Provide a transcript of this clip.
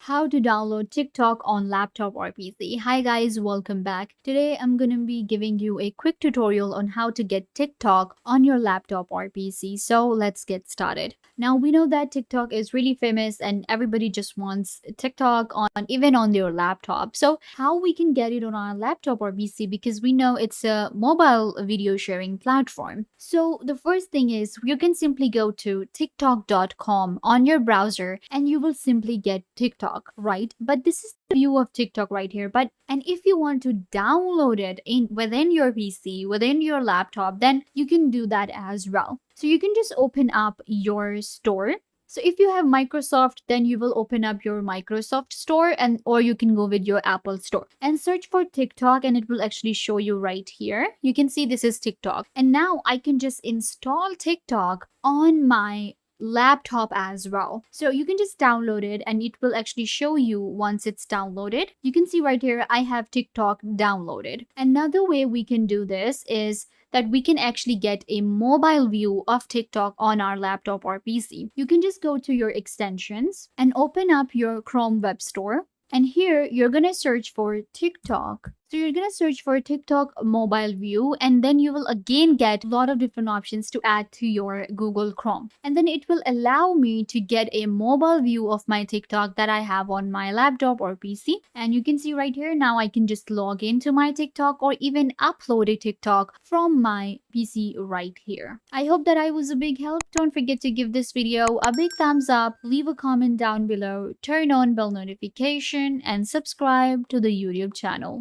How to download TikTok on laptop or PC. Hi guys, welcome back. Today I'm going to be giving you a quick tutorial on how to get TikTok on your laptop or PC. So let's get started. Now we know that TikTok is really famous and everybody just wants TikTok on even on their laptop. So how we can get it on our laptop or PC, because we know it's a mobile video sharing platform. So the first thing is you can simply go to tiktok.com on your browser and you will simply get TikTok, right? But this is the view of TikTok right here. And if you want to download it in within your PC, within your laptop, then you can do that as well. So you can just open up your store. So if you have Microsoft, then you will open up your Microsoft store, and or you can go with your Apple store and search for TikTok, and it will actually show you right here. You can see this is TikTok. And now I can just install TikTok on my laptop as well. So you can just download it and it will actually show you once it's downloaded. You can see right here I have TikTok downloaded. Another way we can do this is that we can actually get a mobile view of TikTok on our laptop or PC. You can just go to your extensions and open up your Chrome Web Store. And here you're going to search for TikTok. So you're going to search for TikTok mobile view, and then you will again get a lot of different options to add to your Google Chrome. And then it will allow me to get a mobile view of my TikTok that I have on my laptop or PC. And you can see right here, now I can just log into my TikTok or even upload a TikTok from my PC right here. I hope that I was a big help. Don't forget to give this video a big thumbs up, leave a comment down below, turn on bell notification, and subscribe to the YouTube channel.